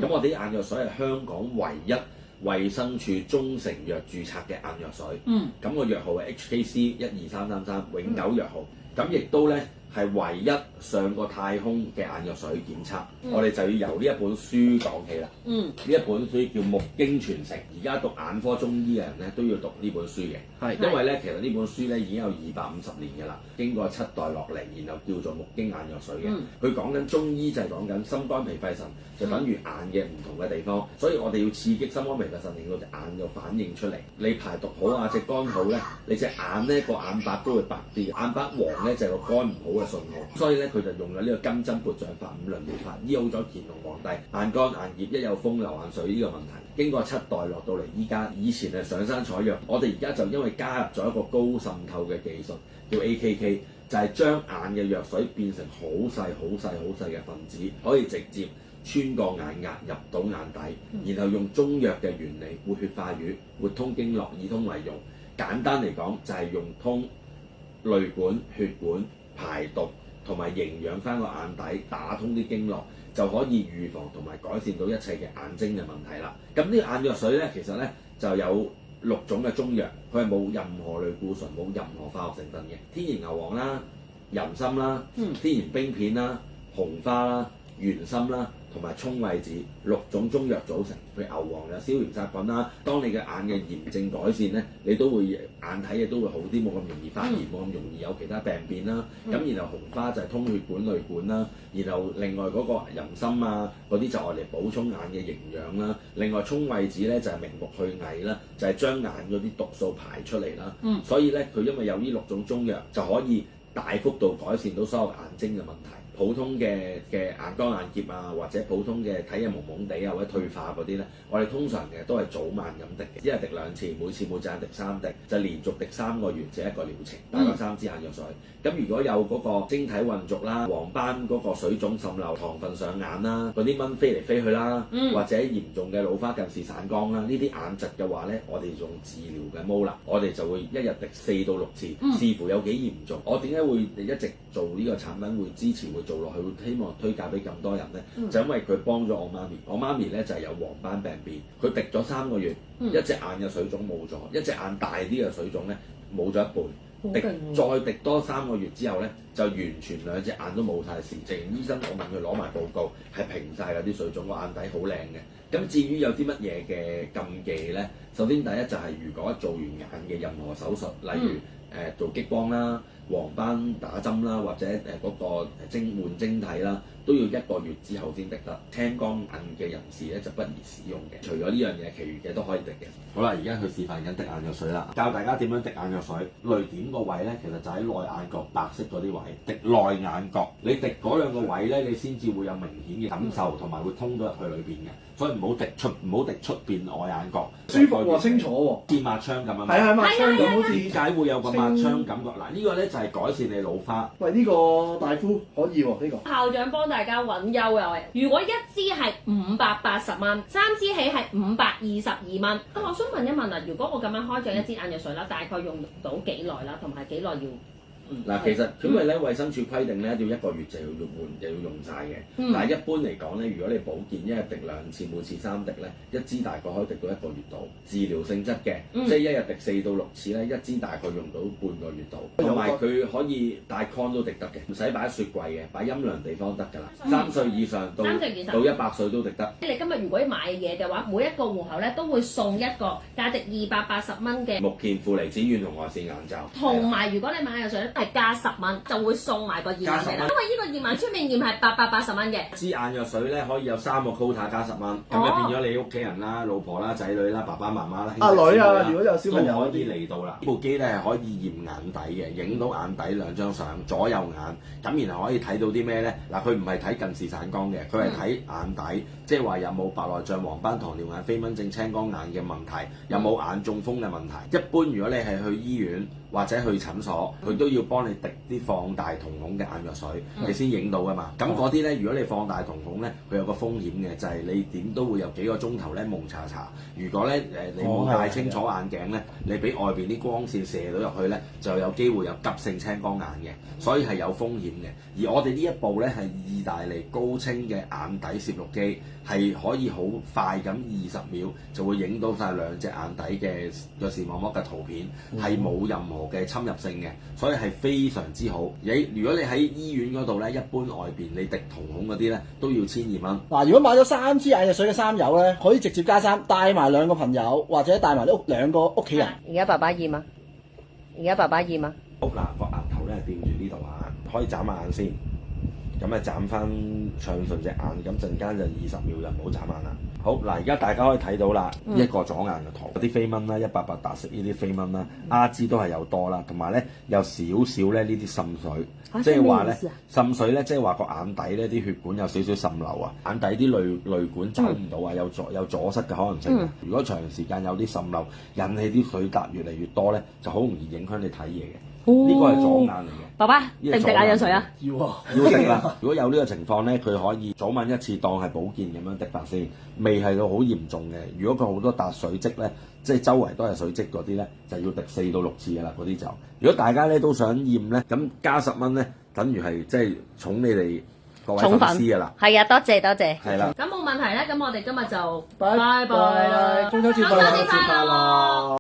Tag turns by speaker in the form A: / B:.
A: 咁我哋啲眼藥水係香港唯一衛生署中成藥註冊嘅眼藥水。咁個藥號係 HKC12333永久藥號。咁亦都咧係唯一上過太空嘅眼藥水檢測。我哋就要由呢一本書講起啦。呢一本書叫《目經傳承》，而家讀眼科中醫嘅人咧都要讀呢本書嘅。因為咧其實呢本書咧已經有250年嘅啦，經過7代落嚟，然後叫做目經眼藥水嘅。佢講緊中醫就係講緊心肝脾肺腎，就等於眼嘅唔同嘅地方。所以我哋要刺激心肝脾肺腎，令到隻眼有反應出嚟。你排毒好啊，隻肝好咧，你隻眼咧個眼白都會白啲嘅。眼白黃咧就係個肝唔好嘅信號。所以咧佢就用咗呢個金針撥象法5輪療法，醫好咗乾隆皇帝眼乾眼澀一有風流眼水呢個問題。經過7代落到嚟依家，以前係上山採藥，我哋而家就因為加入咗一個高滲透嘅技術，叫 AKK， 就係將眼嘅藥水變成好細好細好細嘅分子，可以直接穿過眼壓入到眼底，然後用中藥嘅原理活血化瘀、活通經絡、以通為用。簡單嚟講就係用通淚管、血管排毒同埋營養翻個眼底，打通啲經絡，就可以預防同埋改善到一切嘅眼睛嘅問題啦。咁呢個眼藥水咧，其實咧就有6種嘅中藥，佢係冇任何類固醇、冇任何化學成分嘅，天然牛黃啦、人參啦、天然冰片啦、紅花啦、玄參啦，同埋葱桂子6種中藥組成。譬如牛黃有消炎殺菌啦，當你嘅眼嘅炎症改善咧，你都會眼睇嘢都會好啲，冇咁容易發炎，冇咁容易有其他病變啦。咁然後紅花就係通血管淚管啦，然後另外嗰個人參啊嗰啲就愛嚟補充眼嘅營養啦。另外葱桂子咧就係明目去翳啦，就係將眼嗰啲毒素排出嚟啦。所以咧佢因為有呢6種中藥，就可以大幅度改善到所有眼睛嘅問題。普通嘅眼乾眼澀啊，或者普通嘅睇嘢蒙蒙地啊，或者退化嗰啲咧，我哋通常嘅都係早晚咁滴嘅，一日滴2次，每次隻眼滴3滴，就連續滴3個月，就一個療程，大概3支眼藥水。咁如果有嗰個晶體混濁啦、黃斑嗰個水腫滲漏、糖分上眼啦、嗰啲蚊飛嚟飛去啦，或者嚴重嘅老花近視散光啦，呢啲眼疾嘅話咧，我哋用治療嘅毛啦，我哋就會一日滴4到6次，視乎有幾嚴重。我點解會一直做呢個產品，會支持會做落去，會希望推介俾咁多人咧？就因為佢幫咗我媽咪，我媽咪咧就係有黃斑病變，佢滴咗3個月，一隻眼嘅水腫冇咗，一隻眼大啲嘅水腫咧冇咗一半。再滴多3個月之後咧，就完全2隻眼都冇晒事。直情醫生，我問佢攞埋報告，係平晒嗰啲水腫，個眼底好靚嘅。咁至於有啲乜嘢嘅禁忌咧？首先第一就係如果做完眼嘅任何手術，例如做激光啦、黃斑打針啦，或者嗰個換晶體啦，都要1個月之後先滴得。青光眼嘅人士咧就不宜使用嘅。除咗呢樣嘢，其餘嘅都可以滴嘅。好啦，而家佢示範緊滴眼藥水啦，教大家點樣滴眼藥水。淚點個位咧，其實就喺內眼角白色嗰啲位，滴內眼角。你滴嗰兩個位咧，你先至會有明顯嘅感受，同埋會通到入去裏邊嘅。所以唔好滴出邊外眼角。
B: 舒服喎，清楚喎，
A: 似抹槍咁啊！
B: 係啊，抹槍咁好似。
A: 點解會有個抹槍感覺？嗱，呢個咧就係改善你老花。
B: 喂，呢個大夫可以喎，呢個。
C: 校長幫大家揾優惠，如果1支係580蚊，3支起係522蚊。咁我想問一問啊，如果我咁樣開咗1支眼藥水啦，大概用到幾耐啦？同埋幾耐要？
A: 嗱，其實因為咧衛生署規定咧，要1個月就要換，就要用晒嘅。但係一般嚟講咧，如果你保健一日滴2次，每次3滴咧，1支大概可以滴到1個月度。治療性質嘅，即係一日滴4到6次咧，1支大概用到半個月度。同埋佢可以帶 con 都滴得嘅，唔使擺喺雪櫃嘅，擺陰涼地方得㗎啦。3歲以上到100歲都滴得。
C: 你今日如果買嘢嘅話，每一個戶口咧都會送一個價值280蚊嘅
A: 目健負離子遠紅外線眼罩。
C: 同埋如果你買藥水咧，係加10蚊，就會送埋個驗眼俾你。因為呢個驗眼出面驗係880蚊嘅。
A: 支眼藥水咧可以有3個 quota 加10蚊，咁咧變咗你屋企人啦、老婆啦、仔女啦、爸爸媽媽啦、
B: 阿女啊，如果有小朋友
A: 都可以嚟到啦。呢部機咧係可以驗眼底嘅，影到眼底2張相，左右眼，咁然後可以睇到啲咩咧？嗱，佢唔係睇近視散光嘅，佢係睇眼底，即係話有冇白內障、黃斑、糖尿眼、飛蚊症、青光眼嘅問題，有冇眼中風嘅問題。一般如果你係去醫院或者去診所，佢都要幫你滴啲放大瞳孔嘅眼藥水，你先影到噶嘛。咁嗰啲咧，如果你放大瞳孔咧，佢有個風險嘅，就係你點都會有幾個鐘頭咧蒙查查。如果咧你冇戴清楚眼鏡咧，你俾外邊啲光線射到入去咧，就有機會有急性青光眼嘅，所以係有風險嘅。而我哋呢一部咧係意大利高清嘅眼底攝錄機，係可以好快咁20秒就會影到晒兩隻眼底嘅個視網膜嘅圖片，係冇任何嘅侵入性嘅，所以係非常之好。如果你喺醫院嗰度咧，一般外邊你滴瞳孔嗰啲咧都要1200蚊。
B: 嗱，如果買咗3支眼藥水嘅三友咧，可以直接加3，帶埋2個朋友或者帶埋2個屋企人。
C: 而家爸爸驗啊！而家爸爸驗啊！
A: 好嗱，個額頭咧掂住呢度啊，可以眨眼先。咁啊，眨翻暢順隻眼，咁陣間就20秒就唔好眨眼啦。好嗱，而家大家可以睇到啦，一個左眼嘅圖，有啲飛蚊啦，188達色呢啲飛蚊啦，阿茲都係有多啦，同埋咧有少少咧呢啲滲水，即係話咧滲水咧，即係話個眼底咧啲血管有少少滲漏啊，眼底啲淚管走唔到啊，有阻塞嘅可能性。如果長時間有啲滲漏，引起啲水笪越嚟越多咧，就好容易影響你睇嘢嘅。呢個係左眼嚟嘅。
C: 爸爸滴唔滴眼藥水啊？
B: 要
A: 滴啦！如果有呢個情況咧，佢可以早晚一次當係保健咁樣滴法先，未係到好嚴重嘅。如果佢好多笪水漬咧，即係周圍都係水漬嗰啲咧，就要滴4到6次嘅啦。嗰啲就，如果大家咧都想驗咧，咁加10蚊咧，等於係即係寵你哋各位粉絲嘅啦。
C: 係啊，多謝多謝。
A: 係啦。
C: 咁冇問題咧，咁我哋今日就
B: 拜拜啦，中秋節快樂！